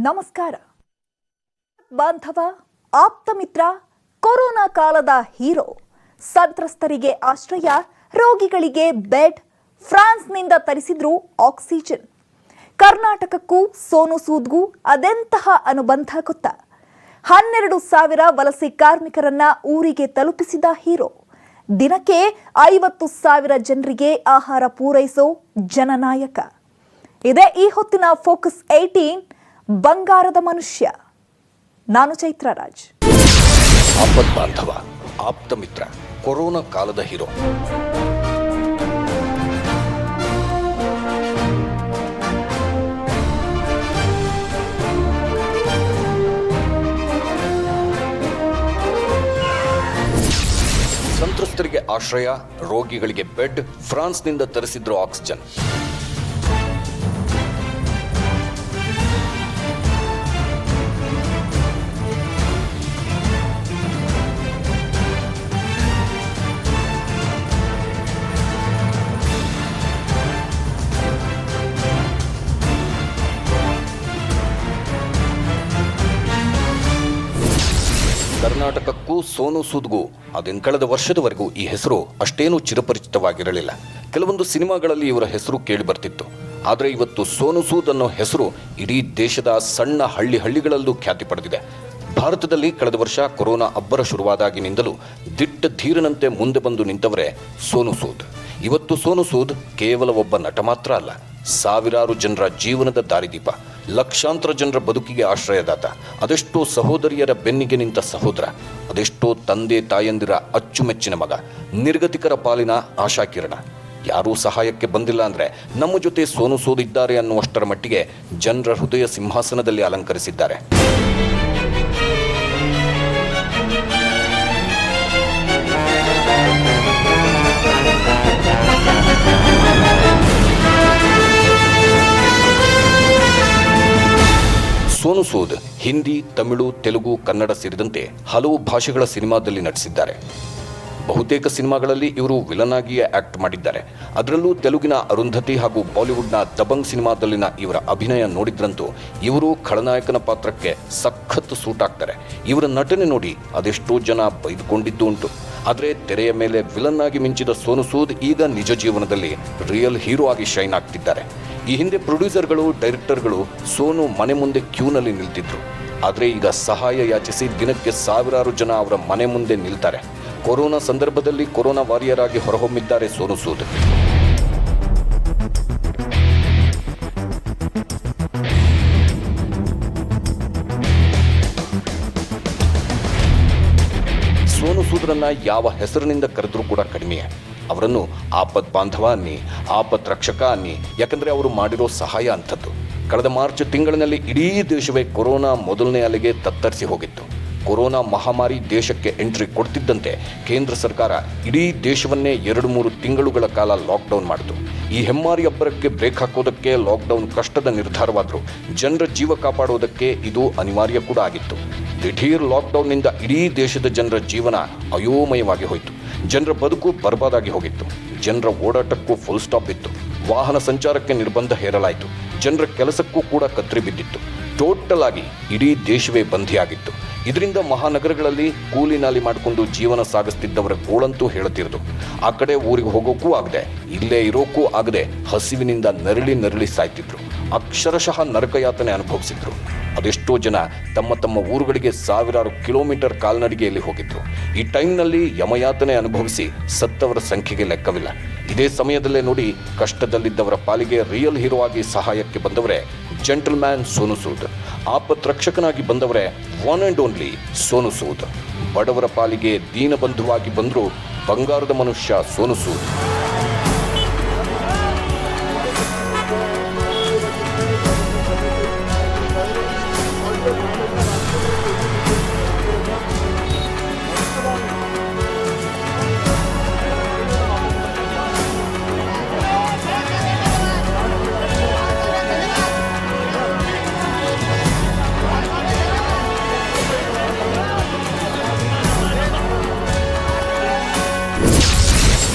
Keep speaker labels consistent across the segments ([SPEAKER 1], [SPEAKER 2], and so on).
[SPEAKER 1] ನಮಸ್ಕಾರ ಬಾಂಧವ ಆಪ್ತ ಮಿತ್ರ ಕೊರೋನಾ ಕಾಲದ ಹೀರೋ ಸಂತ್ರಸ್ತರಿಗೆ ಆಶ್ರಯ ರೋಗಿಗಳಿಗೆ ಬೆಡ್ ಫ್ರಾನ್ಸ್ನಿಂದ ತರಿಸಿದ್ರು ಆಕ್ಸಿಜನ್ ಕರ್ನಾಟಕಕ್ಕೂ ಸೋನು ಸೂದ್ಗೂ ಅದೆಂತಹ ಅನುಬಂಧ ಗೊತ್ತಾ 12,000 ವಲಸೆ ಕಾರ್ಮಿಕರನ್ನ ಊರಿಗೆ ತಲುಪಿಸಿದ ಹೀರೋ ದಿನಕ್ಕೆ 50,000 ಜನರಿಗೆ ಆಹಾರ ಪೂರೈಸೋ ಜನನಾಯಕ ಇದೇ ಈ ಹೊತ್ತಿನ ಫೋಕಸ್ 18 ಬಂಗಾರದ ಮನುಷ್ಯ ನಾನು ಚೈತ್ರ ರಾಜ್
[SPEAKER 2] ಆಪತ್ ಬಾಂಧವ ಆಪ್ತ ಮಿತ್ರ ಕೊರೋನಾ ಕಾಲದ ಹೀರೋ ಸಂತ್ರಸ್ತರಿಗೆ ಆಶ್ರಯ ರೋಗಿಗಳಿಗೆ ಬೆಡ್ ಫ್ರಾನ್ಸ್ನಿಂದ ತರಿಸಿದ್ರು ಆಕ್ಸಿಜನ್ ಕರ್ನಾಟಕಕ್ಕೂ ಸೋನು ಸೂದ್ಗೂ ಕಳೆದ ವರ್ಷದವರೆಗೂ ಈ ಹೆಸರು ಅಷ್ಟೇನೂ ಚಿರಪರಿಚಿತವಾಗಿರಲಿಲ್ಲ. ಕೆಲವೊಂದು ಸಿನಿಮಾಗಳಲ್ಲಿ ಇವರ ಹೆಸರು ಕೇಳಿ ಬರ್ತಿತ್ತು. ಆದರೆ ಇವತ್ತು ಸೋನು ಸೂದ್ ಅನ್ನೋ ಹೆಸರು ಇಡೀ ದೇಶದ ಸಣ್ಣ ಹಳ್ಳಿಗಳಲ್ಲೂ ಖ್ಯಾತಿ ಪಡೆದಿದೆ. ಭಾರತದಲ್ಲಿ ಕಳೆದ ವರ್ಷ ಕೊರೋನಾ ಅಬ್ಬರ ಶುರುವಾದಾಗಿನಿಂದಲೂ ದಿಟ್ಟ ಧೀರನಂತೆ ಮುಂದೆ ಬಂದು ನಿಂತವರೇ ಸೋನು ಸೂದ್. ಇವತ್ತು ಸೋನು ಸೂದ್ ಕೇವಲ ಒಬ್ಬ ನಟ ಮಾತ್ರ ಅಲ್ಲ, ಸಾವಿರಾರು ಜನರ ಜೀವನದ ದಾರಿದೀಪ, ಲಕ್ಷಾಂತರ ಜನರ ಬದುಕಿಗೆ ಆಶ್ರಯದಾತ, ಅದೆಷ್ಟೋ ಸಹೋದರಿಯರ ಬೆನ್ನಿಗೆ ನಿಂತ ಸಹೋದರ, ಅದೆಷ್ಟೋ ತಂದೆ ತಾಯಂದಿರ ಅಚ್ಚುಮೆಚ್ಚಿನ ಮಗ, ನಿರ್ಗತಿಕರ ಪಾಲಿನ ಆಶಾಕಿರಣ. ಯಾರೂ ಸಹಾಯಕ್ಕೆ ಬಂದಿಲ್ಲ ಅಂದರೆ ನಮ್ಮ ಜೊತೆ ಸೋನು ಸೂದ್ ಇದ್ದಾರೆ ಅನ್ನುವಷ್ಟರ ಮಟ್ಟಿಗೆ ಜನರ ಹೃದಯ ಸಿಂಹಾಸನದಲ್ಲಿ ಅಲಂಕರಿಸಿದ್ದಾರೆ. ಸೋನು ಸೂದ್ ಹಿಂದಿ, ತಮಿಳು, ತೆಲುಗು, ಕನ್ನಡ ಸೇರಿದಂತೆ ಹಲವು ಭಾಷೆಗಳ ಸಿನಿಮಾದಲ್ಲಿ ನಟಿಸಿದ್ದಾರೆ. ಬಹುತೇಕ ಸಿನಿಮಾಗಳಲ್ಲಿ ಇವರು ವಿಲನ್ ಆಗಿಯೇ ಆಕ್ಟ್ ಮಾಡಿದ್ದಾರೆ. ಅದರಲ್ಲೂ ತೆಲುಗಿನ ಅರುಂಧತಿ ಹಾಗೂ ಬಾಲಿವುಡ್ನ ದಬಂಗ್ ಸಿನಿಮಾದಲ್ಲಿನ ಇವರ ಅಭಿನಯ ನೋಡಿದ್ರಂತೂ ಇವರು ಖಳನಾಯಕನ ಪಾತ್ರಕ್ಕೆ ಸಖತ್ ಸೂಟ್ ಆಗ್ತಾರೆ. ಇವರ ನಟನೆ ನೋಡಿ ಅದೆಷ್ಟೋ ಜನ ಬೈದುಕೊಂಡಿದ್ದು ಉಂಟು. ಆದರೆ ತೆರೆಯ ಮೇಲೆ ವಿಲನ್ ಆಗಿ ಮಿಂಚಿದ ಸೋನು ಸೂದ್ ಈಗ ನಿಜ ಜೀವನದಲ್ಲಿ ರಿಯಲ್ ಹೀರೋ ಆಗಿ ಶೈನ್ ಆಗ್ತಿದ್ದಾರೆ. ಈ ಹಿಂದೆ ಪ್ರೊಡ್ಯೂಸರ್ಗಳು, ಡೈರೆಕ್ಟರ್ಗಳು ಸೋನು ಮನೆ ಮುಂದೆ ಕ್ಯೂನಲ್ಲಿ ನಿಲ್ತಿದ್ರು. ಆದರೆ ಈಗ ಸಹಾಯ ಯಾಚಿಸಿ ದಿನಕ್ಕೆ ಸಾವಿರಾರು ಜನ ಅವರ ಮನೆ ಮುಂದೆ ನಿಲ್ತಾರೆ. ಕೊರೋನಾ ಸಂದರ್ಭದಲ್ಲಿ ಕೊರೋನಾ ವಾರಿಯರ್ ಆಗಿ ಹೊರಹೊಮ್ಮಿದ್ದಾರೆ ಸೋನು ಸೂದ್. ಸೋನು ಸೂದ್ರನ್ನ ಯಾವ ಹೆಸರಿನಿಂದ ಕರೆದ್ರೂ ಕೂಡ ಕಡಿಮೆಯೇ. ಅವರನ್ನು ಆಪತ್ ಬಾಂಧವ ಅನ್ನಿ, ಆಪತ್ ರಕ್ಷಕ ಅನ್ನಿ, ಯಾಕಂದರೆ ಅವರು ಮಾಡಿರೋ ಸಹಾಯ ಅಂಥದ್ದು. ಕಳೆದ ಮಾರ್ಚ್ ತಿಂಗಳಿನಲ್ಲಿ ಇಡೀ ದೇಶವೇ ಕೊರೋನಾ ಮೊದಲನೇ ಅಲೆಗೆ ತತ್ತರಿಸಿ ಹೋಗಿತ್ತು. ಕೊರೋನಾ ಮಹಾಮಾರಿ ದೇಶಕ್ಕೆ ಎಂಟ್ರಿ ಕೊಡ್ತಿದ್ದಂತೆ ಕೇಂದ್ರ ಸರ್ಕಾರ ಇಡೀ ದೇಶವನ್ನೇ 2-3 ತಿಂಗಳುಗಳ ಕಾಲ ಲಾಕ್ಡೌನ್ ಮಾಡಿತು. ಈ ಹೆಮ್ಮಾರಿ ಅಬ್ಬರಕ್ಕೆ ಬ್ರೇಕ್ ಹಾಕೋದಕ್ಕೆ ಲಾಕ್ಡೌನ್ ಕಷ್ಟದ ನಿರ್ಧಾರವಾದರೂ ಜನರ ಜೀವ ಕಾಪಾಡೋದಕ್ಕೆ ಇದು ಅನಿವಾರ್ಯ ಕೂಡ ಆಗಿತ್ತು. ದಿಢೀರ್ ಲಾಕ್ಡೌನ್ನಿಂದ ಇಡೀ ದೇಶದ ಜನರ ಜೀವನ ಅಯೋಮಯವಾಗಿ ಹೋಯಿತು. ಜನರ ಬದುಕು ಬರ್ಬಾದಾಗಿ ಹೋಗಿತ್ತು. ಜನರ ಓಡಾಟಕ್ಕೂ ಫುಲ್ ಸ್ಟಾಪ್ ಇತ್ತು. ವಾಹನ ಸಂಚಾರಕ್ಕೆ ನಿರ್ಬಂಧ ಹೇರಲಾಯಿತು. ಜನರ ಕೆಲಸಕ್ಕೂ ಕೂಡ ಕತ್ತರಿ ಬಿದ್ದಿತ್ತು. ಟೋಟಲ್ ಆಗಿ ಇಡೀ ದೇಶವೇ ಬಂಧಿಯಾಗಿತ್ತು. ಇದರಿಂದ ಮಹಾನಗರಗಳಲ್ಲಿ ಕೂಲಿ ನಾಲಿ ಮಾಡಿಕೊಂಡು ಜೀವನ ಸಾಗಿಸ್ತಿದ್ದವರ ಗೋಳಂತೂ ಹೇಳುತ್ತಿರೋದು. ಆ ಕಡೆ ಊರಿಗೆ ಹೋಗೋಕ್ಕೂ ಆಗದೆ, ಇಲ್ಲೇ ಇರೋಕ್ಕೂ ಆಗದೆ ಹಸಿವಿನಿಂದ ನರಳಿ ಸಾಯ್ತಿದ್ರು. ಅಕ್ಷರಶಃ ನರಕಯಾತನೆ ಅನುಭವಿಸಿದ್ರು. ಅದೆಷ್ಟೋ ಜನ ತಮ್ಮ ಊರುಗಳಿಗೆ ಸಾವಿರಾರು ಕಿಲೋಮೀಟರ್ ಕಾಲ್ನಡಿಗೆಯಲ್ಲಿ ಹೋಗಿದ್ರು. ಈ ಟೈಮ್ನಲ್ಲಿ ಯಮಯಾತನೆ ಅನುಭವಿಸಿ ಸತ್ತವರ ಸಂಖ್ಯೆಗೆ ಲೆಕ್ಕವಿಲ್ಲ. ಇದೇ ಸಮಯದಲ್ಲೇ ನೋಡಿ ಕಷ್ಟದಲ್ಲಿದ್ದವರ ಪಾಲಿಗೆ ರಿಯಲ್ ಹೀರೋ ಆಗಿ ಸಹಾಯಕ್ಕೆ ಬಂದವರೇ ಜೆಂಟಲ್ಮ್ಯಾನ್ ಸೋನು ಸೂದ್. ಆಪತ್ ರಕ್ಷಕನಾಗಿ ಬಂದವರೇ one and only Sonu Sood. ಬಡವರ ಪಾಲಿಗೆ ದೀನಬಂಧುವಾಗಿ ಬಂದರೂ ಬಂಗಾರದ ಮನುಷ್ಯ ಸೋನು ಸೂದ್.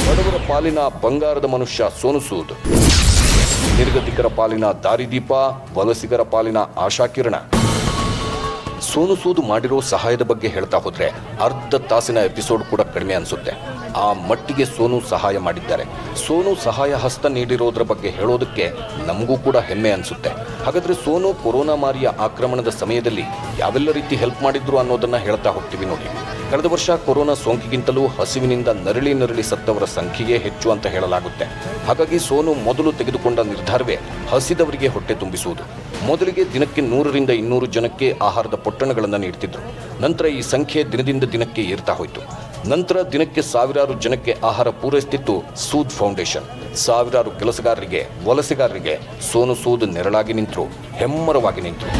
[SPEAKER 2] ಬಡವರ ಪಾಲಿನ ಬಂಗಾರದ ಮನುಷ್ಯ ಸೋನು ಸೂದ್. ನಿರ್ಗತಿಕರ ಪಾಲಿನ ದಾರಿದೀಪ, ವಲಸಿಗರ ಪಾಲಿನ ಆಶಾಕಿರಣ. ಸೋನು ಸೂದ್ ಮಾಡಿರೋ ಸಹಾಯದ ಬಗ್ಗೆ ಹೇಳ್ತಾ ಹೋದ್ರೆ ಅರ್ಧ ತಾಸಿನ ಎಪಿಸೋಡ್ ಕೂಡ ಕಡಿಮೆ ಅನ್ಸುತ್ತೆ. ಆ ಮಟ್ಟಿಗೆ ಸೋನು ಸಹಾಯ ಮಾಡಿದ್ದಾರೆ. ಸೋನು ಸಹಾಯ ಹಸ್ತ ನೀಡಿರೋದ್ರ ಬಗ್ಗೆ ಹೇಳೋದಕ್ಕೆ ನಮಗೂ ಕೂಡ ಹೆಮ್ಮೆ ಅನ್ಸುತ್ತೆ. ಹಾಗಾದ್ರೆ ಸೋನು ಕೊರೋನಾ ಮಾರಿಯ ಆಕ್ರಮಣದ ಸಮಯದಲ್ಲಿ ಯಾವೆಲ್ಲ ರೀತಿ ಹೆಲ್ಪ್ ಮಾಡಿದ್ರು ಅನ್ನೋದನ್ನ ಹೇಳ್ತಾ ಹೋಗ್ತೀವಿ ನೋಡಿ. ಕಳೆದ ವರ್ಷ ಕೊರೋನಾ ಸೋಂಕಿಗಿಂತಲೂ ಹಸಿವಿನಿಂದ ನರಳಿ ಸತ್ತವರ ಸಂಖ್ಯೆಯೇ ಹೆಚ್ಚು ಅಂತ ಹೇಳಲಾಗುತ್ತೆ. ಹಾಗಾಗಿ ಸೋನು ಮೊದಲು ತೆಗೆದುಕೊಂಡ ನಿರ್ಧಾರವೇ ಹಸಿದವರಿಗೆ ಹೊಟ್ಟೆ ತುಂಬಿಸುವುದು. ಮೊದಲಿಗೆ ದಿನಕ್ಕೆ 100ರಿಂದ 200 ಜನಕ್ಕೆ ಆಹಾರದ ಪೊಟ್ಟಣಗಳನ್ನು ನೀಡ್ತಿದ್ರು. ನಂತರ ಈ ಸಂಖ್ಯೆ ದಿನದಿಂದ ದಿನಕ್ಕೆ ಏರ್ತಾ ಹೋಯಿತು. ನಂತರ ದಿನಕ್ಕೆ ಸಾವಿರಾರು ಜನಕ್ಕೆ ಆಹಾರ ಪೂರೈಸುತ್ತಿತ್ತು ಸೂದ್ ಫೌಂಡೇಶನ್. ಸಾವಿರಾರು ಕೆಲಸಗಾರರಿಗೆ, ವಲಸೆಗಾರರಿಗೆ ಸೋನು ಸೂದ್ ನೆರಳಾಗಿ ನಿಂತರು, ಹೆಮ್ಮರವಾಗಿ ನಿಂತರು.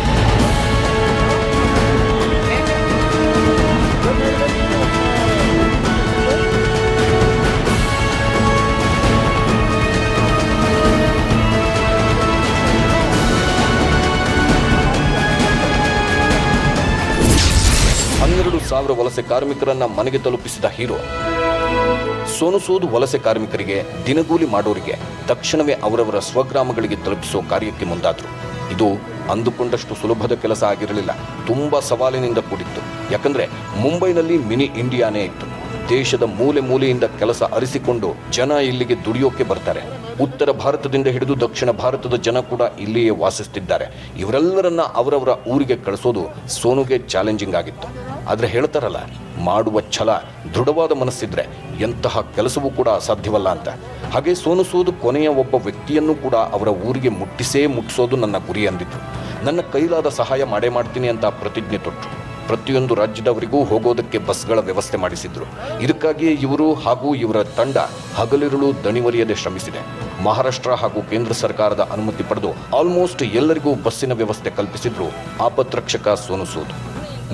[SPEAKER 2] ಸಾವಿರ ವಲಸೆ ಕಾರ್ಮಿಕರನ್ನ ಮನೆಗೆ ತಲುಪಿಸಿದ ಹೀರೋ ಸೋನು ಸೂದ್. ವಲಸೆ ಕಾರ್ಮಿಕರಿಗೆ, ದಿನಗೂಲಿ ಮಾಡೋರಿಗೆ ತಕ್ಷಣವೇ ಅವರವರ ಸ್ವಗ್ರಾಮಗಳಿಗೆ ತಲುಪಿಸೋ ಕಾರ್ಯಕ್ಕೆ ಮುಂದಾದ್ರು. ಇದು ಅಂದುಕೊಂಡಷ್ಟು ಸುಲಭದ ಕೆಲಸ ಆಗಿರಲಿಲ್ಲ. ತುಂಬಾ ಸವಾಲಿನಿಂದ ಕೂಡಿತ್ತು. ಯಾಕಂದ್ರೆ ಮುಂಬೈನಲ್ಲಿ ಮಿನಿ ಇಂಡಿಯಾನೇ ಇತ್ತು. ದೇಶದ ಮೂಲೆ ಮೂಲೆಯಿಂದ ಕೆಲಸ ಅರಿಸಿಕೊಂಡು ಜನ ಇಲ್ಲಿಗೆ ದುಡಿಯೋಕೆ ಬರ್ತಾರೆ. ಉತ್ತರ ಭಾರತದಿಂದ ಹಿಡಿದು ದಕ್ಷಿಣ ಭಾರತದ ಜನ ಕೂಡ ಇಲ್ಲಿಯೇ ವಾಸಿಸುತ್ತಿದ್ದಾರೆ. ಇವರೆಲ್ಲರನ್ನ ಅವರವರ ಊರಿಗೆ ಕಳಿಸೋದು ಸೋನುಗೆ ಚಾಲೆಂಜಿಂಗ್ ಆಗಿತ್ತು. ಆದರೆ ಹೇಳ್ತಾರಲ್ಲ, ಮಾಡುವ ಛಲ, ದೃಢವಾದ ಮನಸ್ಸಿದ್ರೆ ಎಂತಹ ಕೆಲಸವೂ ಕೂಡ ಅಸಾಧ್ಯವಲ್ಲ ಅಂತ. ಹಾಗೆ ಸೋನು ಸೂದ್ ಕೊನೆಯ ಒಬ್ಬ ವ್ಯಕ್ತಿಯನ್ನು ಕೂಡ ಅವರ ಊರಿಗೆ ಮುಟ್ಟಿಸೋದು ನನ್ನ ಗುರಿ ಅಂದಿದ್ರು. ನನ್ನ ಕೈಲಾದ ಸಹಾಯ ಮಾಡೇ ಮಾಡ್ತೀನಿ ಅಂತ ಪ್ರತಿಜ್ಞೆ ತೊಟ್ಟರು. ಪ್ರತಿಯೊಂದು ರಾಜ್ಯದವರಿಗೂ ಹೋಗೋದಕ್ಕೆ ಬಸ್ಗಳ ವ್ಯವಸ್ಥೆ ಮಾಡಿಸಿದ್ರು. ಇದಕ್ಕಾಗಿಯೇ ಇವರು ಹಾಗೂ ಇವರ ತಂಡ ಹಗಲಿರುಳು ದಣಿವರಿಯದೆ ಶ್ರಮಿಸಿದೆ. ಮಹಾರಾಷ್ಟ್ರ ಹಾಗೂ ಕೇಂದ್ರ ಸರ್ಕಾರದ ಅನುಮತಿ ಪಡೆದು ಆಲ್ಮೋಸ್ಟ್ ಎಲ್ಲರಿಗೂ ಬಸ್ಸಿನ ವ್ಯವಸ್ಥೆ ಕಲ್ಪಿಸಿದ್ರು ಆಪತ್ರಕ್ಷಕ ಸೋನು ಸೂದ್.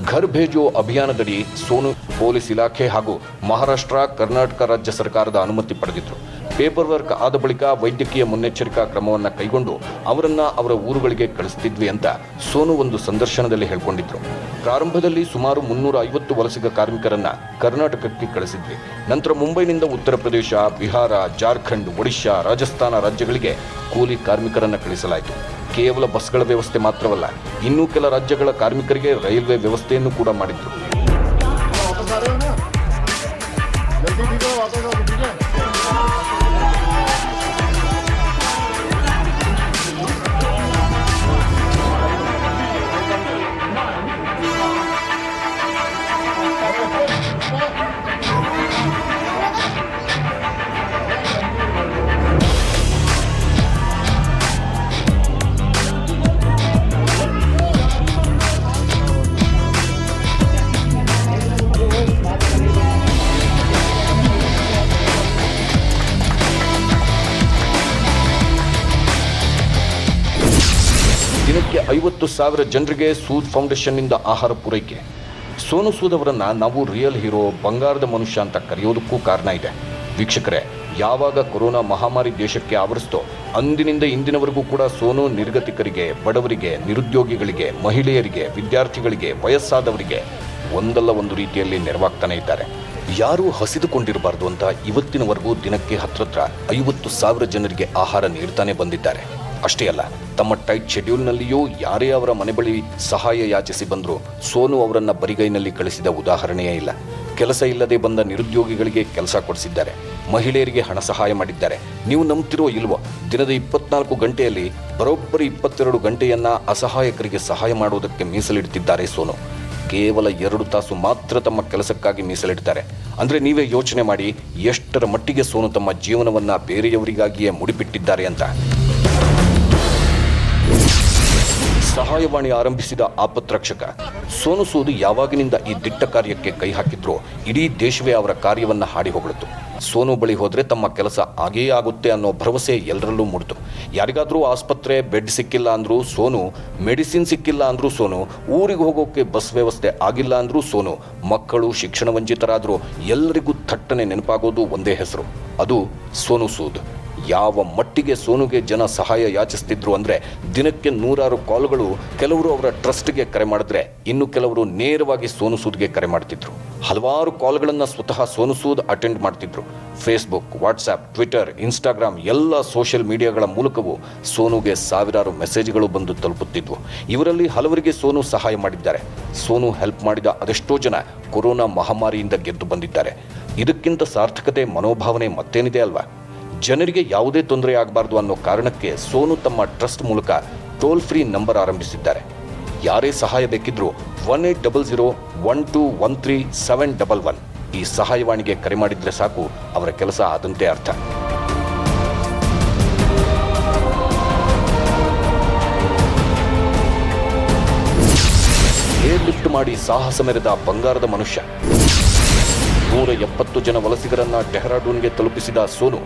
[SPEAKER 2] ಘರ್ ಭೇಜೋ ಅಭಿಯಾನದಡಿ ಸೋನು ಪೊಲೀಸ್ ಇಲಾಖೆ ಹಾಗೂ ಮಹಾರಾಷ್ಟ್ರ, ಕರ್ನಾಟಕ ರಾಜ್ಯ ಸರ್ಕಾರದ ಅನುಮತಿ ಪಡೆದಿದ್ರು. ಪೇಪರ್ ವರ್ಕ್ ಆದ ಬಳಿಕ ವೈದ್ಯಕೀಯ ಮುನ್ನೆಚ್ಚರಿಕಾ ಕ್ರಮವನ್ನು ಕೈಗೊಂಡು ಅವರನ್ನ ಅವರ ಊರುಗಳಿಗೆ ಕಳಿಸ್ತಿದ್ವಿ ಅಂತ ಸೋನು ಒಂದು ಸಂದರ್ಶನದಲ್ಲಿ ಹೇಳ್ಕೊಂಡಿದ್ರು. ಪ್ರಾರಂಭದಲ್ಲಿ ಸುಮಾರು 350 ವಲಸಿಗ ಕಾರ್ಮಿಕರನ್ನ ಕರ್ನಾಟಕಕ್ಕೆ ಕಳಿಸಿದ್ವಿ. ನಂತರ ಮುಂಬೈನಿಂದ ಉತ್ತರ ಪ್ರದೇಶ, ಬಿಹಾರ, ಜಾರ್ಖಂಡ್, ಒಡಿಶಾ, ರಾಜಸ್ಥಾನ ರಾಜ್ಯಗಳಿಗೆ ಕೂಲಿ ಕಾರ್ಮಿಕರನ್ನ ಕಳಿಸಲಾಯಿತು. ಕೇವಲ ಬಸ್ಗಳ ವ್ಯವಸ್ಥೆ ಮಾತ್ರವಲ್ಲ, ಇನ್ನೂ ಕೆಲ ರಾಜ್ಯಗಳ ಕಾರ್ಮಿಕರಿಗೆ ರೈಲ್ವೆ ವ್ಯವಸ್ಥೆಯನ್ನು ಕೂಡ ಮಾಡಿದ್ರು. ದಿನಕ್ಕೆ 50,000 ಜನರಿಗೆ ಸೂದ್ ಫೌಂಡೇಶನ್ನಿಂದ ಆಹಾರ ಪೂರೈಕೆ. ಸೋನು ಸೂದ್ ಅವರನ್ನ ನಾವು ರಿಯಲ್ ಹೀರೋ, ಬಂಗಾರದ ಮನುಷ್ಯ ಅಂತ ಕರೆಯೋದಕ್ಕೂ ಕಾರಣ ಇದೆ. ವೀಕ್ಷಕರೇ, ಯಾವಾಗ ಕೊರೋನಾ ಮಹಾಮಾರಿ ದೇಶಕ್ಕೆ ಆವರಿಸ್ತೋ ಅಂದಿನಿಂದ ಇಂದಿನವರೆಗೂ ಕೂಡ ಸೋನು ನಿರ್ಗತಿಕರಿಗೆ, ಬಡವರಿಗೆ, ನಿರುದ್ಯೋಗಿಗಳಿಗೆ, ಮಹಿಳೆಯರಿಗೆ, ವಿದ್ಯಾರ್ಥಿಗಳಿಗೆ, ವಯಸ್ಸಾದವರಿಗೆ ಒಂದಲ್ಲ ಒಂದು ರೀತಿಯಲ್ಲಿ ನೆರವಾಗ್ತಾನೆ ಇದ್ದಾರೆ. ಯಾರೂ ಹಸಿದುಕೊಂಡಿರಬಾರ್ದು ಅಂತ ಇವತ್ತಿನವರೆಗೂ ದಿನಕ್ಕೆ ಹತ್ರತ್ರ 50,000 ಜನರಿಗೆ ಆಹಾರ ನೀಡ್ತಾನೆ ಬಂದಿದ್ದಾರೆ. ಅಷ್ಟೇ ಅಲ್ಲ, ತಮ್ಮ ಟೈಟ್ ಶೆಡ್ಯೂಲ್ನಲ್ಲಿಯೂ ಯಾರೇ ಅವರ ಮನೆ ಬಳಿ ಸಹಾಯ ಯಾಚಿಸಿ ಬಂದರೂ ಸೋನು ಅವರನ್ನ ಬರಿಗೈನಲ್ಲಿ ಕಳಿಸಿದ ಉದಾಹರಣೆಯೇ ಇಲ್ಲ. ಕೆಲಸ ಇಲ್ಲದೆ ಬಂದ ನಿರುದ್ಯೋಗಿಗಳಿಗೆ ಕೆಲಸ ಕೊಡಿಸಿದ್ದಾರೆ. ಮಹಿಳೆಯರಿಗೆ ಹಣ ಸಹಾಯ ಮಾಡಿದ್ದಾರೆ. ನೀವು ನಂಬ್ತಿರೋ ಇಲ್ವೋ, ದಿನದ 24 ಗಂಟೆಯಲ್ಲಿ ಬರೋಬ್ಬರಿ 22 ಗಂಟೆಯನ್ನ ಅಸಹಾಯಕರಿಗೆ ಸಹಾಯ ಮಾಡುವುದಕ್ಕೆ ಮೀಸಲಿಡ್ತಿದ್ದಾರೆ ಸೋನು. ಕೇವಲ 2 ತಾಸು ಮಾತ್ರ ತಮ್ಮ ಕೆಲಸಕ್ಕಾಗಿ ಮೀಸಲಿಡ್ತಾರೆ. ಅಂದ್ರೆ ನೀವೇ ಯೋಚನೆ ಮಾಡಿ ಎಷ್ಟರ ಮಟ್ಟಿಗೆ ಸೋನು ತಮ್ಮ ಜೀವನವನ್ನ ಬೇರೆಯವರಿಗಾಗಿಯೇ ಮುಡಿಪಿಟ್ಟಿದ್ದಾರೆ ಅಂತ. ಸಹಾಯವಾಣಿ ಆರಂಭಿಸಿದ ಆಪತ್ರಕ್ಷಕ ಸೋನು ಸೂದ್ ಯಾವಾಗಿನಿಂದ ಈ ದಿಟ್ಟ ಕಾರ್ಯಕ್ಕೆ ಕೈ ಹಾಕಿದ್ರೋ ಇಡೀ ದೇಶವೇ ಅವರ ಕಾರ್ಯವನ್ನ ಹಾಡಿ ಹೊಗಳಿತು. ಸೋನು ಬಳಿ ಹೋದ್ರೆ ತಮ್ಮ ಕೆಲಸ ಆಗೇ ಆಗುತ್ತೆ ಅನ್ನೋ ಭರವಸೆ ಎಲ್ಲರಲ್ಲೂ ಮೂಡಿತು. ಯಾರಿಗಾದ್ರೂ ಆಸ್ಪತ್ರೆ ಬೆಡ್ ಸಿಕ್ಕಿಲ್ಲ ಅಂದ್ರೂ ಸೋನು, ಮೆಡಿಸಿನ್ ಸಿಕ್ಕಿಲ್ಲ ಅಂದ್ರೂ ಸೋನು, ಊರಿಗೆ ಹೋಗೋಕೆ ಬಸ್ ವ್ಯವಸ್ಥೆ ಆಗಿಲ್ಲ ಅಂದ್ರೂ ಸೋನು, ಮಕ್ಕಳು ಶಿಕ್ಷಣ ವಂಚಿತರಾದ್ರೂ ಎಲ್ಲರಿಗೂ ಥಟ್ಟನೆ ನೆನಪಾಗೋದು ಒಂದೇ ಹೆಸರು, ಅದು ಸೋನು ಸೂದ್. ಯಾವ ಮಟ್ಟಿಗೆ ಸೋನುಗೆ ಜನ ಸಹಾಯ ಯಾಚಿಸ್ತಿದ್ರು ಅಂದ್ರೆ ದಿನಕ್ಕೆ 100 ಕಾಲ್ಗಳು. ಕೆಲವರು ಅವರ ಟ್ರಸ್ಟ್ಗೆ ಕರೆ ಮಾಡಿದ್ರೆ ಇನ್ನು ಕೆಲವರು ನೇರವಾಗಿ ಸೋನು ಸೂದ್ಗೆ ಕರೆ ಮಾಡ್ತಿದ್ರು. ಹಲವಾರು ಕಾಲ್ಗಳನ್ನ ಸ್ವತಃ ಸೋನು ಸೂದ್ ಅಟೆಂಡ್ ಮಾಡ್ತಿದ್ರು. ಫೇಸ್ಬುಕ್, ವಾಟ್ಸ್ಆಪ್, ಟ್ವಿಟರ್, ಇನ್ಸ್ಟಾಗ್ರಾಮ್ ಎಲ್ಲ ಸೋಷಿಯಲ್ ಮೀಡಿಯಾಗಳ ಮೂಲಕವೂ ಸೋನುಗೆ ಸಾವಿರಾರು ಮೆಸೇಜ್ಗಳು ಬಂದು ತಲುಪುತ್ತಿದ್ವು. ಇವರಲ್ಲಿ ಹಲವರಿಗೆ ಸೋನು ಸಹಾಯ ಮಾಡಿದ್ದಾರೆ. ಸೋನು ಹೆಲ್ಪ್ ಮಾಡಿದ ಅದೆಷ್ಟೋ ಜನ ಕೊರೋನಾ ಮಹಾಮಾರಿಯಿಂದ ಗೆದ್ದು ಬಂದಿದ್ದಾರೆ. ಇದಕ್ಕಿಂತ ಸಾರ್ಥಕತೆ ಮನೋಭಾವನೆ ಮತ್ತೇನಿದೆ ಅಲ್ವಾ? ಜನರಿಗೆ ಯಾವುದೇ ತೊಂದರೆ ಆಗಬಾರ್ದು ಅನ್ನೋ ಕಾರಣಕ್ಕೆ ಸೋನು ತಮ್ಮ ಟ್ರಸ್ಟ್ ಮೂಲಕ ಟೋಲ್ ಫ್ರೀ ನಂಬರ್ ಆರಂಭಿಸಿದ್ದಾರೆ. ಯಾರೇ ಸಹಾಯ ಬೇಕಿದ್ರೂ 1800-1213-711 ಈ ಸಹಾಯವಾಣಿಗೆ ಕರೆ ಮಾಡಿದ್ರೆ ಸಾಕು, ಅವರ ಕೆಲಸ ಆದಂತೆ ಅರ್ಥ. ಏರ್ ಲಿಫ್ಟ್ ಮಾಡಿ ಸಾಹಸ ಮೆರೆದ ಬಂಗಾರದ ಮನುಷ್ಯ. 170 ಜನ ವಲಸಿಗರನ್ನ ಡೆಹ್ರಾಡೂನ್ಗೆ ತಲುಪಿಸಿದ ಸೋನು.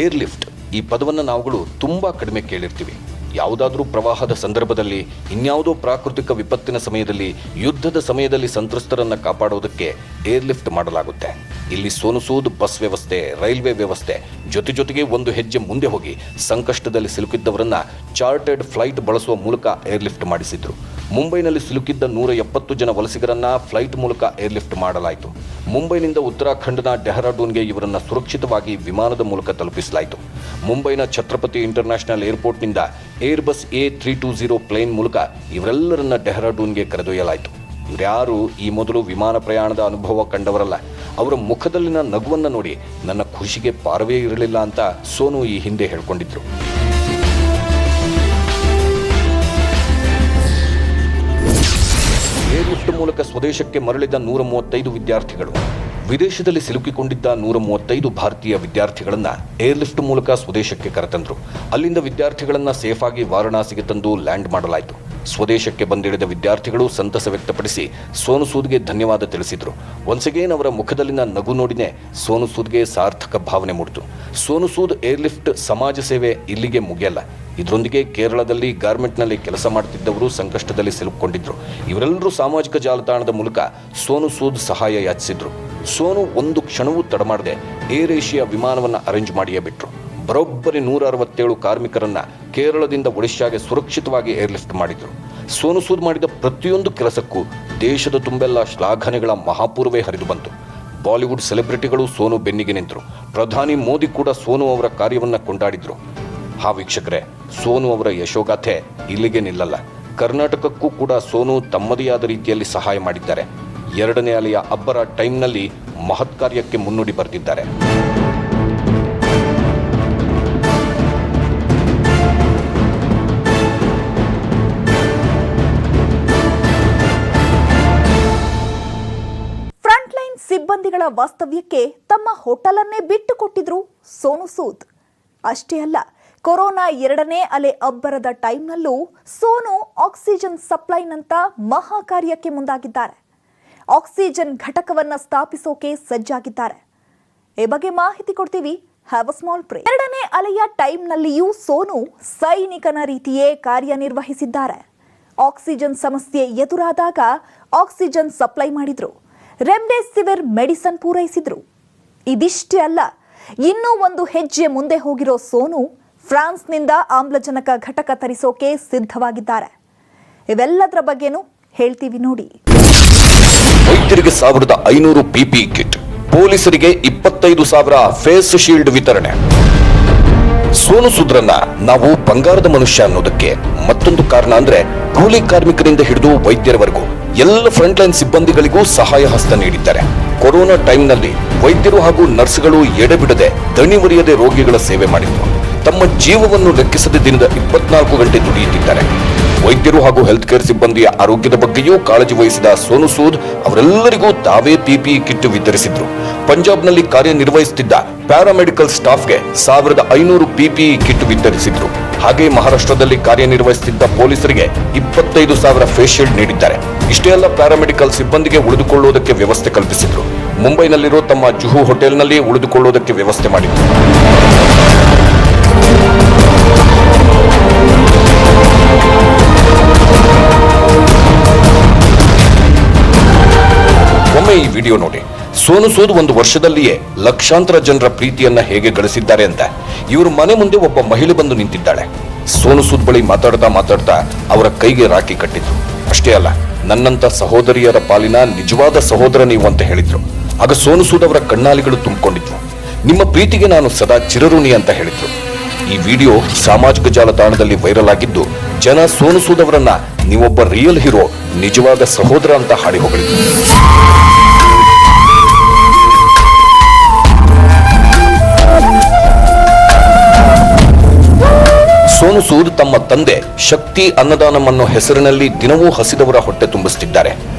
[SPEAKER 2] ಏರ್ ಲಿಫ್ಟ್ ಈ ಪದವನ್ನು ನಾವುಗಳು ತುಂಬಾ ಕಡಿಮೆ ಕೇಳಿರ್ತೀವಿ. ಯಾವುದಾದ್ರೂ ಪ್ರವಾಹದ ಸಂದರ್ಭದಲ್ಲಿ, ಇನ್ಯಾವುದೋ ಪ್ರಾಕೃತಿಕ ವಿಪತ್ತಿನ ಸಮಯದಲ್ಲಿ, ಯುದ್ಧದ ಸಮಯದಲ್ಲಿ ಸಂತ್ರಸ್ತರನ್ನ ಕಾಪಾಡೋದಕ್ಕೆ ಏರ್ ಲಿಫ್ಟ್ ಮಾಡಲಾಗುತ್ತೆ. ಇಲ್ಲಿ ಸೋನು ಸೂದ್ ಬಸ್ ವ್ಯವಸ್ಥೆ, ರೈಲ್ವೆ ವ್ಯವಸ್ಥೆ ಜೊತೆಗೆ ಒಂದು ಹೆಜ್ಜೆ ಮುಂದೆ ಹೋಗಿ ಸಂಕಷ್ಟದಲ್ಲಿ ಸಿಲುಕಿದ್ದವರನ್ನ ಚಾರ್ಟರ್ಡ್ ಫ್ಲೈಟ್ ಬಳಸುವ ಮೂಲಕ ಏರ್ ಲಿಫ್ಟ್ ಮಾಡಿಸಿದ್ರು. ಮುಂಬೈನಲ್ಲಿ ಸಿಲುಕಿದ್ದ 170 ಜನ ವಲಸಿಗರನ್ನ ಫ್ಲೈಟ್ ಮೂಲಕ ಏರ್ ಲಿಫ್ಟ್ ಮಾಡಲಾಯಿತು. ಮುಂಬೈನಿಂದ ಉತ್ತರಾಖಂಡ್ನ ಡೆಹ್ರಾಡೂನ್ಗೆ ಇವರನ್ನ ಸುರಕ್ಷಿತವಾಗಿ ವಿಮಾನದ ಮೂಲಕ ತಲುಪಿಸಲಾಯಿತು. ಮುಂಬೈನ ಛತ್ರಪತಿ ಇಂಟರ್ನ್ಯಾಷನಲ್ ಏರ್ಪೋರ್ಟ್ನಿಂದ ಏರ್ಬಸ್ A320 ಪ್ಲೇನ್ ಮೂಲಕ ಇವರೆಲ್ಲರನ್ನ ಡೆಹ್ರಾಡೂನ್ಗೆ ಕರೆದೊಯ್ಯಲಾಯಿತು. ಇವರ್ಯಾರು ಈ ಮೊದಲು ವಿಮಾನ ಪ್ರಯಾಣದ ಅನುಭವ ಕಂಡವರಲ್ಲ. ಅವರ ಮುಖದಲ್ಲಿನ ನಗುವನ್ನ ನೋಡಿ ನನ್ನ ಖುಷಿಗೆ ಪಾರವೇ ಇರಲಿಲ್ಲ ಅಂತ ಸೋನು ಈ ಹಿಂದೆ ಹೇಳ್ಕೊಂಡಿದ್ರು. ಏರ್ ಲಿಫ್ಟ್ ಮೂಲಕ ಸ್ವದೇಶಕ್ಕೆ ಮರಳಿದ 135 ವಿದ್ಯಾರ್ಥಿಗಳು. ವಿದೇಶದಲ್ಲಿ ಸಿಲುಕಿಕೊಂಡಿದ್ದ 135 ಭಾರತೀಯ ವಿದ್ಯಾರ್ಥಿಗಳನ್ನ ಏರ್ ಲಿಫ್ಟ್ ಮೂಲಕ ಸ್ವದೇಶಕ್ಕೆ ಕರೆತಂದ್ರು. ಅಲ್ಲಿಂದ ವಿದ್ಯಾರ್ಥಿಗಳನ್ನ ಸೇಫ್ ಆಗಿ ವಾರಣಾಸಿಗೆ ತಂದು ಲ್ಯಾಂಡ್ ಮಾಡಲಾಯಿತು. ಸ್ವದೇಶಕ್ಕೆ ಬಂದಿಳಿದ ವಿದ್ಯಾರ್ಥಿಗಳು ಸಂತಸ ವ್ಯಕ್ತಪಡಿಸಿ ಸೋನು ಸೂದ್ಗೆ ಧನ್ಯವಾದ ತಿಳಿಸಿದ್ರು. ಒನ್ಸ್ ಅಗೇನ್ ಅವರ ಮುಖದಲ್ಲಿನ ನಗು ನೋಡಿನೇ ಸೋನು ಸೂದ್ಗೆ ಸಾರ್ಥಕ ಭಾವನೆ ಮೂಡಿತು. ಸೋನು ಸೂದ್ ಏರ್ ಲಿಫ್ಟ್ ಸಮಾಜ ಸೇವೆ ಇಲ್ಲಿಗೆ ಮುಗಿಯಲ್ಲ. ಇದರೊಂದಿಗೆ ಕೇರಳದಲ್ಲಿ ಗಾರ್ಮೆಂಟ್ನಲ್ಲಿ ಕೆಲಸ ಮಾಡುತ್ತಿದ್ದವರು ಸಂಕಷ್ಟದಲ್ಲಿ ಸಿಲುಕೊಂಡಿದ್ರು. ಇವರೆಲ್ಲರೂ ಸಾಮಾಜಿಕ ಜಾಲತಾಣದ ಮೂಲಕ ಸೋನು ಸೂದ್ ಸಹಾಯ ಯಾಚಿಸಿದ್ರು. ಸೋನು ಒಂದು ಕ್ಷಣವೂ ತಡಮಾಡದೆ ಏರ್ ಏಷಿಯಾ ವಿಮಾನವನ್ನು ಅರೇಂಜ್ ಮಾಡಿಯೇ ಬಿಟ್ರು. ಬರೋಬ್ಬರಿ 167 ಕಾರ್ಮಿಕರನ್ನ ಕೇರಳದಿಂದ ಒಡಿಶಾಗೆ ಸುರಕ್ಷಿತವಾಗಿ ಏರ್ ಲಿಫ್ಟ್ ಮಾಡಿದ್ರು. ಸೋನು ಸೂದ್ ಮಾಡಿದ ಪ್ರತಿಯೊಂದು ಕೆಲಸಕ್ಕೂ ದೇಶದ ತುಂಬೆಲ್ಲ ಶ್ಲಾಘನೆಗಳ ಮಹಾಪೂರ್ವೇ ಹರಿದು ಬಂತು. ಬಾಲಿವುಡ್ ಸೆಲೆಬ್ರಿಟಿಗಳು ಸೋನು ಬೆನ್ನಿಗೆ ನಿಂತರು. ಪ್ರಧಾನಿ ಮೋದಿ ಕೂಡ ಸೋನು ಅವರ ಕಾರ್ಯವನ್ನ ಕೊಂಡಾಡಿದ್ರು. ವೀಕ್ಷಕರೇ, ಸೋನು ಅವರ ಯಶೋಗಾಥೆ ಇಲ್ಲಿಗೆ ನಿಲ್ಲಲ್ಲ. ಕರ್ನಾಟಕಕ್ಕೂ ಕೂಡ ಸೋನು ತಮ್ಮದೇ ಆದ ರೀತಿಯಲ್ಲಿ ಸಹಾಯ ಮಾಡಿದ್ದಾರೆ. 2ನೇ ಅಲೆಯ ಅಬ್ಬರ ಟೈಮ್ನಲ್ಲಿ ಮಹತ್ ಕಾರ್ಯಕ್ಕೆ ಮುನ್ನುಡಿ ಬರೆದಿದ್ದಾರೆ.
[SPEAKER 1] ಫ್ರಂಟ್ಲೈನ್ ಸಿಬ್ಬಂದಿಗಳ ವಾಸ್ತವ್ಯಕ್ಕೆ ತಮ್ಮ ಹೋಟೆಲನ್ನೇ ಬಿಟ್ಟು ಕೊಟ್ಟಿದ್ರು ಸೋನು ಸೂದ್. ಅಷ್ಟೇ ಅಲ್ಲ, ಕೊರೋನಾ 2ನೇ ಅಲೆ ಅಬ್ಬರದ ಟೈಮ್ನಲ್ಲೂ ಸೋನು ಆಕ್ಸಿಜನ್ ಸಪ್ಲೈನಂತ ಮಹಾ ಕಾರ್ಯಕ್ಕೆ ಮುಂದಾಗಿದ್ದಾರೆ. ಆಕ್ಸಿಜನ್ ಘಟಕವನ್ನ ಸ್ಥಾಪಿಸೋಕೆ ಸಜ್ಜಾಗಿದ್ದಾರೆ. ಈ ಬಗ್ಗೆ ಮಾಹಿತಿ ಕೊಡ್ತೀವಿ. Have a small break. 2ನೇ ಅಲೆಯ ಟೈಮ್ನಲ್ಲಿಯೂ ಸೋನು ಸೈನಿಕನ ರೀತಿಯೇ ಕಾರ್ಯನಿರ್ವಹಿಸಿದ್ದಾರೆ. ಆಕ್ಸಿಜನ್ ಸಮಸ್ಯೆ ಎದುರಾದಾಗ ಆಕ್ಸಿಜನ್ ಸಪ್ಲೈ ಮಾಡಿದ್ರು. ರೆಮ್ಡೆಸಿವಿರ್ ಮೆಡಿಸನ್ ಪೂರೈಸಿದ್ರು. ಇದಿಷ್ಟೇ ಅಲ್ಲ, ಇನ್ನೂ ಒಂದು ಹೆಜ್ಜೆ ಮುಂದೆ ಹೋಗಿರೋ ಸೋನು ಫ್ರಾನ್ಸ್ನಿಂದ ಆಮ್ಲಜನಕ ಘಟಕ ತರಿಸೋಕೆ ಸಿದ್ಧವಾಗಿದ್ದಾರೆ. ಇವೆಲ್ಲದರ ಬಗ್ಗೆನೂ ಹೇಳ್ತೀವಿ ನೋಡಿ.
[SPEAKER 2] ವೈದ್ಯರಿಗೆ 1500 PPE ಕಿಟ್, ಪೊಲೀಸರಿಗೆ 25,000 ಫೇಸ್ ಶೀಲ್ಡ್ ವಿತರಣೆ. ಸೋನು ಸೂದ್ರನ್ನ ನಾವು ಬಂಗಾರದ ಮನುಷ್ಯ ಅನ್ನೋದಕ್ಕೆ ಮತ್ತೊಂದು ಕಾರಣ ಅಂದ್ರೆ ಕೂಲಿ ಕಾರ್ಮಿಕರಿಂದ ಹಿಡಿದು ವೈದ್ಯರವರೆಗೂ ಎಲ್ಲ ಫ್ರಂಟ್ಲೈನ್ ಸಿಬ್ಬಂದಿಗಳಿಗೂ ಸಹಾಯ ಹಸ್ತ ನೀಡಿದ್ದಾರೆ. ಕೊರೋನಾ ಟೈಮ್ನಲ್ಲಿ ವೈದ್ಯರು ಹಾಗೂ ನರ್ಸ್ಗಳು ಎಡೆಬಿಡದೆ ದಣಿವರಿಯದೆ ರೋಗಿಗಳ ಸೇವೆ ಮಾಡಿದ್ರು. ತಮ್ಮ ಜೀವವನ್ನು ಲೆಕ್ಕಿಸದೆ ದಿನದ 24 ಗಂಟೆ ದುಡಿಯುತ್ತಿದ್ದಾರೆ. ವೈದ್ಯರು ಹಾಗೂ ಹೆಲ್ತ್ ಕೇರ್ ಸಿಬ್ಬಂದಿಯ ಆರೋಗ್ಯದ ಬಗ್ಗೆಯೂ ಕಾಳಜಿ ವಹಿಸಿದ ಸೋನು ಸೂದ್ ಅವರೆಲ್ಲರಿಗೂ ತಾವೇ PPE ಕಿಟ್ ವಿತರಿಸಿದ್ರು. ಪಂಜಾಬ್ನಲ್ಲಿ ಕಾರ್ಯನಿರ್ವಹಿಸುತ್ತಿದ್ದ ಪ್ಯಾರಾಮೆಡಿಕಲ್ ಸ್ಟಾಫ್ಗೆ 1500 PPE ಕಿಟ್ ವಿತರಿಸಿದ್ರು. ಹಾಗೆ ಮಹಾರಾಷ್ಟ್ರದಲ್ಲಿ ಕಾರ್ಯನಿರ್ವಹಿಸುತ್ತಿದ್ದ ಪೊಲೀಸರಿಗೆ 25,000 ಫೇಸ್ ಶೀಲ್ಡ್ ನೀಡಿದ್ದಾರೆ. ಇಷ್ಟೇ ಅಲ್ಲ, ಪ್ಯಾರಾಮೆಡಿಕಲ್ ಸಿಬ್ಬಂದಿಗೆ ಉಳಿದುಕೊಳ್ಳುವುದಕ್ಕೆ ವ್ಯವಸ್ಥೆ ಕಲ್ಪಿಸಿದ್ರು. ಮುಂಬೈನಲ್ಲಿರೋ ತಮ್ಮ ಜುಹು ಹೋಟೆಲ್ನಲ್ಲಿ ಉಳಿದುಕೊಳ್ಳುವುದಕ್ಕೆ ವ್ಯವಸ್ಥೆ ಮಾಡಿದ್ರು. ಒಮ್ಮೆ ಈ ವಿಡಿಯೋ ನೋಡಿ. ಸೋನು ಸೂದ್ ಒಂದು ವರ್ಷದಲ್ಲಿಯೇ ಲಕ್ಷಾಂತರ ಜನರ ಪ್ರೀತಿಯನ್ನ ಹೇಗೆ ಗಳಿಸಿದ್ದಾರೆ ಅಂತ ಇವರು ಮನೆ ಮುಂದೆ ಒಬ್ಬ ಮಹಿಳೆ ಬಂದು ನಿಂತಿದ್ದಾಳೆ. ಸೋನು ಸೂದ್ ಬಳಿ ಮಾತಾಡ್ತಾ ಅವರ ಕೈಗೆ ರಾಖಿ ಕಟ್ಟಿದ್ರು. ಅಷ್ಟೇ ಅಲ್ಲ, ನನ್ನಂತ ಸಹೋದರಿಯರ ಪಾಲಿನ ನಿಜವಾದ ಸಹೋದರ ನೀವು ಅಂತ ಹೇಳಿದ್ರು. ಆಗ ಸೋನು ಸೂದ್ ಅವರ ಕಣ್ಣಾಲಿಗಳು ತುಂಬಿಕೊಂಡಿದ್ವು. ನಿಮ್ಮ ಪ್ರೀತಿಗೆ ನಾನು ಸದಾ ಚಿರಋಣಿ ಅಂತ ಹೇಳಿದ್ರು. ಈ ವಿಡಿಯೋ ಸಾಮಾಜಿಕ ಜಾಲತಾಣದಲ್ಲಿ ವೈರಲ್ ಆಗಿದ್ದು, ಜನ ಸೋನು ಸೂದ್ ಅವರನ್ನ ನೀವೊಬ್ಬ ರಿಯಲ್ ಹೀರೋ, ನಿಜವಾದ ಸಹೋದರ ಅಂತ ಹಾಡಿ ಹೊಗಳಿದ್ರು. ಸೋನು ಸೂದ್ ತಮ್ಮ ತಂದೆ ಶಕ್ತಿ ಅನ್ನದಾನಂ ಅನ್ನೋ ಹೆಸರಿನಲ್ಲಿ ದಿನವೂ ಹಸಿದವರ ಹೊಟ್ಟೆ ತುಂಬಿಸುತ್ತಿದ್ದಾರೆ.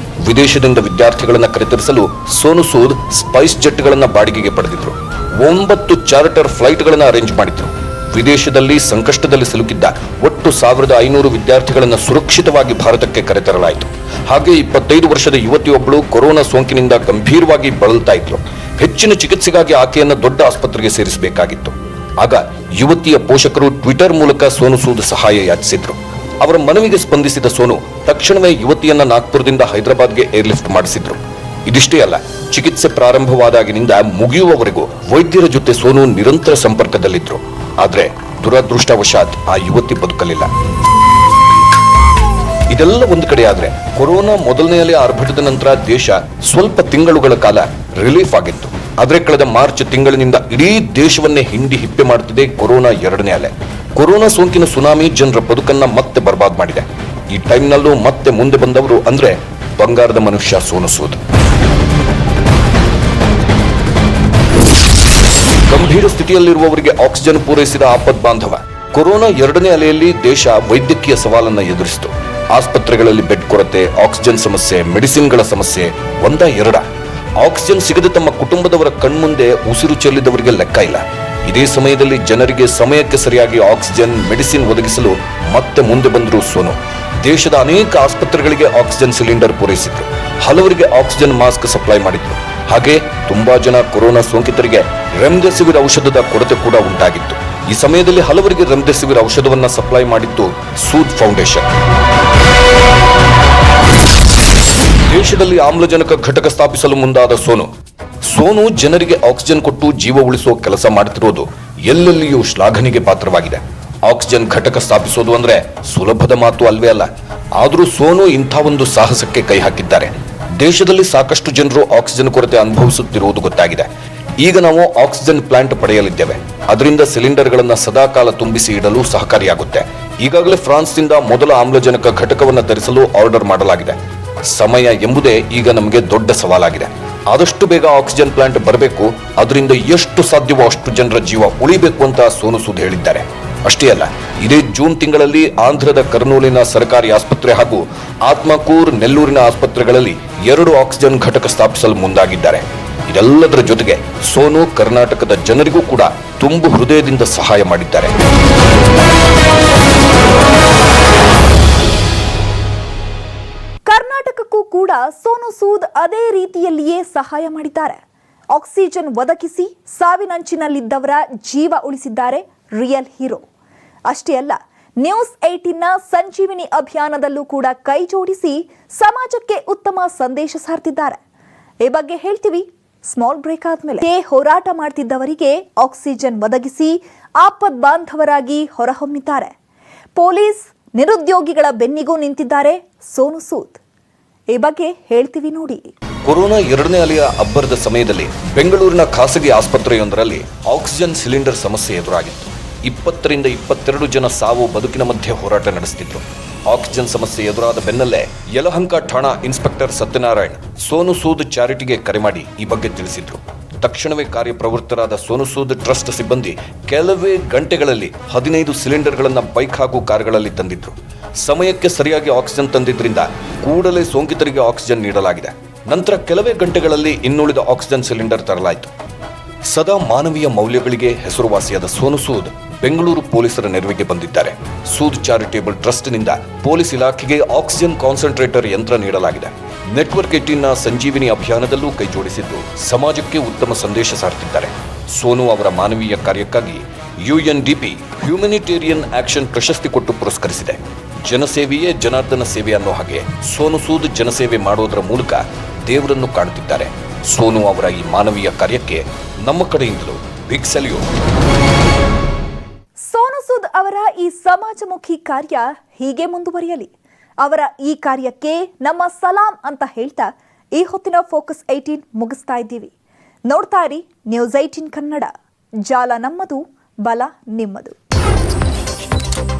[SPEAKER 2] ವಿದೇಶದಿಂದ ವಿದ್ಯಾರ್ಥಿಗಳನ್ನ ಕರೆತರಿಸಲು ಸೋನು ಸೂದ್ ಸ್ಪೈಸ್ ಜೆಟ್ಗಳನ್ನ ಬಾಡಿಗೆಗೆ ಪಡೆದಿದ್ರು. 9 ಚಾರ್ಟರ್ ಫ್ಲೈಟ್ಗಳನ್ನ ಅರೇಂಜ್ ಮಾಡಿದ್ರು. ವಿದೇಶದಲ್ಲಿ ಸಂಕಷ್ಟದಲ್ಲಿ ಸಿಲುಕಿದ್ದ ಒಟ್ಟು 1500 ವಿದ್ಯಾರ್ಥಿಗಳನ್ನ ಸುರಕ್ಷಿತವಾಗಿ ಭಾರತಕ್ಕೆ ಕರೆತರಲಾಯಿತು. ಹಾಗೆ 25 ವರ್ಷದ ಯುವತಿಯೊಬ್ಬಳು ಕೊರೋನಾ ಸೋಂಕಿನಿಂದ ಗಂಭೀರವಾಗಿ ಬಳಲ್ತಾ ಇದ್ರು. ಹೆಚ್ಚಿನ ಚಿಕಿತ್ಸೆಗಾಗಿ ಆಕೆಯನ್ನ ದೊಡ್ಡ ಆಸ್ಪತ್ರೆಗೆ ಸೇರಿಸಬೇಕಾಗಿತ್ತು. ಆಗ ಯುವತಿಯ ಪೋಷಕರು ಟ್ವಿಟರ್ ಮೂಲಕ ಸೋನು ಸೂದ್ ಸಹಾಯ ಯಾಚಿಸಿದ್ರು. ಅವರ ಮನವಿಗೆ ಸ್ಪಂದಿಸಿದ ಸೋನು ತಕ್ಷಣವೇ ಯುವತಿಯನ್ನ ನಾಗ್ಪುರದಿಂದ ಹೈದರಾಬಾದ್ಗೆ ಏರ್ಲಿಫ್ಟ್ ಮಾಡಿಸಿದ್ರು. ಇದಿಷ್ಟೇ ಅಲ್ಲ, ಚಿಕಿತ್ಸೆ ಪ್ರಾರಂಭವಾದಾಗಿನಿಂದ ಮುಗಿಯುವವರೆಗೂ ವೈದ್ಯರ ಜೊತೆ ಸೋನು ನಿರಂತರ ಸಂಪರ್ಕದಲ್ಲಿದ್ರು. ಆದ್ರೆ ದುರದೃಷ್ಟವಶಾತ್ ಆ ಯುವತಿ ಬದುಕಲಿಲ್ಲ. ಇದೆಲ್ಲ ಒಂದು ಕಡೆ ಆದ್ರೆ, ಕೊರೋನಾ ಮೊದಲನೇ ಅಲೆ ಆರ್ಭಟದ ನಂತರ ದೇಶ ಸ್ವಲ್ಪ ತಿಂಗಳುಗಳ ಕಾಲ ರಿಲೀಫ್ ಆಗಿತ್ತು. ಆದ್ರೆ ಕಳೆದ ಮಾರ್ಚ್ ತಿಂಗಳಿನಿಂದ ಇಡೀ ದೇಶವನ್ನೇ ಹಿಂಡಿ ಹಿಪ್ಪೆ ಮಾಡುತ್ತಿದೆ ಕೊರೋನಾ 2ನೇ ಅಲೆ. ಕೊರೋನಾ ಸೋಂಕಿನ ಸುನಾಮಿ ಜನರ ಬದುಕನ್ನ ಮತ್ತೆ ಬರ್ಬಾದ್ ಮಾಡಿದೆ. ಈ ಟೈಮ್ನಲ್ಲೂ ಮತ್ತೆ ಮುಂದೆ ಬಂದವರು ಅಂದ್ರೆ ಬಂಗಾರದ ಮನುಷ್ಯ ಸೋನು ಸೂದ್. ಗಂಭೀರ ಸ್ಥಿತಿಯಲ್ಲಿರುವವರಿಗೆ ಆಕ್ಸಿಜನ್ ಪೂರೈಸಿದ ಆಪದ್ ಬಾಂಧವ. ಕೊರೋನಾ 2ನೇ ಅಲೆಯಲ್ಲಿ ದೇಶ ವೈದ್ಯಕೀಯ ಸವಾಲನ್ನ ಎದುರಿಸಿತು. ಆಸ್ಪತ್ರೆಗಳಲ್ಲಿ ಬೆಡ್ ಕೊರತೆ, ಆಕ್ಸಿಜನ್ ಸಮಸ್ಯೆ, ಮೆಡಿಸಿನ್ಗಳ ಸಮಸ್ಯೆ ಒಂದ ಎರಡ. ಆಕ್ಸಿಜನ್ ಸಿಗದೆ ತಮ್ಮ ಕುಟುಂಬದವರ ಕಣ್ಮುಂದೆ ಉಸಿರು ಚೆಲ್ಲಿದವರಿಗೆ ಲೆಕ್ಕ ಇಲ್ಲ. ಇದೇ ಸಮಯದಲ್ಲಿ ಜನರಿಗೆ ಸಮಯಕ್ಕೆ ಸರಿಯಾಗಿ ಆಕ್ಸಿಜನ್, ಮೆಡಿಸಿನ್ ಒದಗಿಸಲು ಮತ್ತೆ ಮುಂದೆ ಬಂದರು ಸೋನು. ದೇಶದ ಅನೇಕ ಆಸ್ಪತ್ರೆಗಳಿಗೆ ಆಕ್ಸಿಜನ್ ಸಿಲಿಂಡರ್ ಪೂರೈಸಿದ್ರು. ಹಲವರಿಗೆ ಆಕ್ಸಿಜನ್ ಮಾಸ್ಕ್ ಸಪ್ಲೈ ಮಾಡಿದ್ರು. ಹಾಗೆ ತುಂಬಾ ಜನ ಕೊರೋನಾ ಸೋಂಕಿತರಿಗೆ ರೆಮ್ಡೆಸಿವಿರ್ ಔಷಧದ ಕೊರತೆ ಕೂಡ ಉಂಟಾಗಿತ್ತು. ಈ ಸಮಯದಲ್ಲಿ ಹಲವರಿಗೆ ರೆಮ್ಡೆಸಿವಿರ್ ಔಷಧವನ್ನ ಸಪ್ಲೈ ಮಾಡಿತ್ತು ಸೂದ್ ಫೌಂಡೇಶನ್. ದೇಶದಲ್ಲಿ ಆಮ್ಲಜನಕ ಘಟಕ ಸ್ಥಾಪಿಸಲು ಮುಂದಾದ ಸೋನು ಜನರಿಗೆ ಆಕ್ಸಿಜನ್ ಕೊಟ್ಟು ಜೀವ ಉಳಿಸುವ ಕೆಲಸ ಮಾಡುತ್ತಿರುವುದು ಎಲ್ಲೆಲ್ಲಿಯೂ ಶ್ಲಾಘನೆಗೆ ಪಾತ್ರವಾಗಿದೆ. ಆಕ್ಸಿಜನ್ ಘಟಕ ಸ್ಥಾಪಿಸೋದು ಅಂದ್ರೆ ಸುಲಭದ ಮಾತು ಅಲ್ವೇ ಅಲ್ಲ. ಆದರೂ ಸೋನು ಇಂಥ ಒಂದು ಸಾಹಸಕ್ಕೆ ಕೈ ಹಾಕಿದ್ದಾರೆ. ದೇಶದಲ್ಲಿ ಸಾಕಷ್ಟು ಜನರು ಆಕ್ಸಿಜನ್ ಕೊರತೆ ಅನುಭವಿಸುತ್ತಿರುವುದು ಗೊತ್ತಾಗಿದೆ. ಈಗ ನಾವು ಆಕ್ಸಿಜನ್ ಪ್ಲಾಂಟ್ ಪಡೆಯಲಿದ್ದೇವೆ. ಅದರಿಂದ ಸಿಲಿಂಡರ್ಗಳನ್ನ ಸದಾಕಾಲ ತುಂಬಿಸಿ ಇಡಲು ಸಹಕಾರಿಯಾಗುತ್ತೆ. ಈಗಾಗಲೇ ಫ್ರಾನ್ಸ್ನಿಂದ ಮೊದಲ ಆಮ್ಲಜನಕ ಘಟಕವನ್ನು ತರಿಸಲು ಆರ್ಡರ್ ಮಾಡಲಾಗಿದೆ. ಸಮಯ ಎಂಬುದೇ ಈಗ ನಮಗೆ ದೊಡ್ಡ ಸವಾಲಾಗಿದೆ. ಆದಷ್ಟು ಬೇಗ ಆಕ್ಸಿಜನ್ ಪ್ಲಾಂಟ್ ಬರಬೇಕು. ಅದರಿಂದ ಎಷ್ಟು ಸಾಧ್ಯವೋ ಅಷ್ಟು ಜನರ ಜೀವ ಉಳಿಬೇಕು ಅಂತ ಸೋನು ಸೂದ್ ಹೇಳಿದ್ದಾರೆ. ಅಷ್ಟೇ ಅಲ್ಲ, ಇದೇ ಜೂನ್ ತಿಂಗಳಲ್ಲಿ ಆಂಧ್ರದ ಕರ್ನೂಲಿನ ಸರ್ಕಾರಿ ಆಸ್ಪತ್ರೆ ಹಾಗೂ ಆತ್ಮಕೂರ್, ನೆಲ್ಲೂರಿನ ಆಸ್ಪತ್ರೆಗಳಲ್ಲಿ 2 ಆಕ್ಸಿಜನ್ ಘಟಕ ಸ್ಥಾಪಿಸಲು ಮುಂದಾಗಿದ್ದಾರೆ. ಇದೆಲ್ಲದರ ಜೊತೆಗೆ ಸೋನು ಕರ್ನಾಟಕದ ಜನರಿಗೂ ಕೂಡ ತುಂಬು ಹೃದಯದಿಂದ ಸಹಾಯ ಮಾಡಿದ್ದಾರೆ.
[SPEAKER 1] ಕರ್ನಾಟಕಕ್ಕೂ ಕೂಡ ಸೋನು ಸೂದ್ ಅದೇ ರೀತಿಯಲ್ಲಿಯೇ ಸಹಾಯ ಮಾಡಿದ್ದಾರೆ. ಆಕ್ಸಿಜನ್ ಒದಗಿಸಿ ಸಾವಿನಂಚಿನಲ್ಲಿದ್ದವರ ಜೀವ ಉಳಿಸಿದ್ದಾರೆ ರಿಯಲ್ ಹೀರೋ. ಅಷ್ಟೇ ಅಲ್ಲ, ನ್ಯೂಸ್ 18ನ ಸಂಜೀವಿನಿ ಅಭಿಯಾನದಲ್ಲೂ ಕೂಡ ಕೈ ಜೋಡಿಸಿ ಸಮಾಜಕ್ಕೆ ಉತ್ತಮ ಸಂದೇಶ ಸಾರ್ತಿದ್ದಾರೆ. ಈ ಬಗ್ಗೆ ಹೇಳ್ತೀವಿ ಸ್ಮಾಲ್ ಬ್ರೇಕ್ ಆದ್ಮೇಲೆ. ಹೋರಾಟ ಮಾಡ್ತಿದ್ದವರಿಗೆ ಆಕ್ಸಿಜನ್ ಒದಗಿಸಿ ಆಪದ್ ಬಾಂಧವರಾಗಿ ಹೊರಹೊಮ್ಮಿದ್ದಾರೆ. ಪೊಲೀಸ್, ನಿರುದ್ಯೋಗಿಗಳ ಬೆನ್ನಿಗೂ ನಿಂತಿದ್ದಾರೆ ಸೋನು ಸೂದ್. ಈ ಬಗ್ಗೆ ಹೇಳ್ತೀವಿ ನೋಡಿ.
[SPEAKER 2] ಕೊರೋನಾ 2ನೇ ಅಲೆಯ ಅಬ್ಬರದ ಸಮಯದಲ್ಲಿ ಬೆಂಗಳೂರಿನ ಖಾಸಗಿ ಆಸ್ಪತ್ರೆಯೊಂದರಲ್ಲಿ ಆಕ್ಸಿಜನ್ ಸಿಲಿಂಡರ್ ಸಮಸ್ಯೆ ಎದುರಾಗಿತ್ತು. 20ರಿಂದ 22 ಜನ ಸಾವು ಬದುಕಿನ ಮಧ್ಯೆ ಹೋರಾಟ ನಡೆಸುತ್ತಿದ್ರು. ಆಕ್ಸಿಜನ್ ಸಮಸ್ಯೆ ಎದುರಾದ ಬೆನ್ನಲ್ಲೇ ಯಲಹಂಕ ಠಾಣಾ ಇನ್ಸ್ಪೆಕ್ಟರ್ ಸತ್ಯನಾರಾಯಣ್ ಸೋನು ಸೂದ್ ಚಾರಿಟಿಗೆ ಕರೆ ಮಾಡಿ ಈ ಬಗ್ಗೆ ತಿಳಿಸಿದ್ರು. ತಕ್ಷಣವೇ ಕಾರ್ಯಪ್ರವೃತ್ತರಾದ ಸೋನು ಸೂದ್ ಟ್ರಸ್ಟ್ ಸಿಬ್ಬಂದಿ ಕೆಲವೇ ಗಂಟೆಗಳಲ್ಲಿ 15 ಸಿಲಿಂಡರ್ಗಳನ್ನು ಬೈಕ್ ಹಾಗೂ ಕಾರುಗಳಲ್ಲಿ ತಂದಿದ್ರು. ಸಮಯಕ್ಕೆ ಸರಿಯಾಗಿ ಆಕ್ಸಿಜನ್ ತಂದಿದ್ರಿಂದ ಕೂಡಲೇ ಸೋಂಕಿತರಿಗೆ ಆಕ್ಸಿಜನ್ ನೀಡಲಾಗಿದೆ. ನಂತರ ಕೆಲವೇ ಗಂಟೆಗಳಲ್ಲಿ ಇನ್ನುಳಿದ ಆಕ್ಸಿಜನ್ ಸಿಲಿಂಡರ್ ತರಲಾಯಿತು. ಸದಾ ಮಾನವೀಯ ಮೌಲ್ಯಗಳಿಗೆ ಹೆಸರುವಾಸಿಯಾದ ಸೋನು ಸೂದ್ ಬೆಂಗಳೂರು ಪೊಲೀಸರ ನೆರವಿಗೆ ಬಂದಿದ್ದಾರೆ. ಸೂದ್ ಚಾರಿಟೇಬಲ್ ಟ್ರಸ್ಟ್ನಿಂದ ಪೊಲೀಸ್ ಇಲಾಖೆಗೆ ಆಕ್ಸಿಜನ್ ಕಾನ್ಸಂಟ್ರೇಟರ್ ಯಂತ್ರ ನೀಡಲಾಗಿದೆ. ನೆಟ್ವರ್ಕ್ 18ನ ಸಂಜೀವಿನಿ ಅಭಿಯಾನದಲ್ಲೂ ಕೈ ಜೋಡಿಸಿದ್ದು ಸಮಾಜಕ್ಕೆ ಉತ್ತಮ ಸಂದೇಶ ಸಾರುತ್ತಿದ್ದಾರೆ. ಸೋನು ಅವರ ಮಾನವೀಯ ಕಾರ್ಯಕ್ಕಾಗಿ UNDP ಹ್ಯೂಮನಿಟೇರಿಯನ್ ಆಕ್ಷನ್ ಪ್ರಶಸ್ತಿ ಕೊಟ್ಟು ಪುರಸ್ಕರಿಸಿದೆ. ಜನಸೇವೆಯೇ ಜನಾರ್ದನ ಸೇವೆ ಅನ್ನೋ ಹಾಗೆ ಸೋನು ಸೂದ್ ಜನಸೇವೆ ಮಾಡೋದರ ಮೂಲಕ ದೇವರನ್ನು ಕಾಣುತ್ತಿದ್ದಾರೆ. ಸೋನು ಅವರ ಈ ಮಾನವೀಯ ಕಾರ್ಯಕ್ಕೆ ನಮ್ಮ ಕಡೆಯಿಂದಲೂ ಬಿಗ್ ಸಲ್ಯೂಟ್.
[SPEAKER 1] ಸೋನು ಸೂದ್ ಅವರ ಈ ಸಮಾಜಮುಖಿ ಕಾರ್ಯ ಹೀಗೆ ಮುಂದುವರಿಯಲಿ. ಅವರ ಈ ಕಾರ್ಯಕ್ಕೆ ನಮ್ಮ ಸಲಾಂ ಅಂತ ಹೇಳ್ತಾ ಈ ಹೊತ್ತಿನ ಫೋಕಸ್ 18 ಮುಗಿಸ್ತಾ ಇದ್ದೀವಿ. ನೋಡ್ತಾ ಇರಿ ನ್ಯೂಸ್ 18 ಕನ್ನಡ. ಜಾಲ ನಮ್ಮದು, ಬಲ ನಿಮ್ಮದು.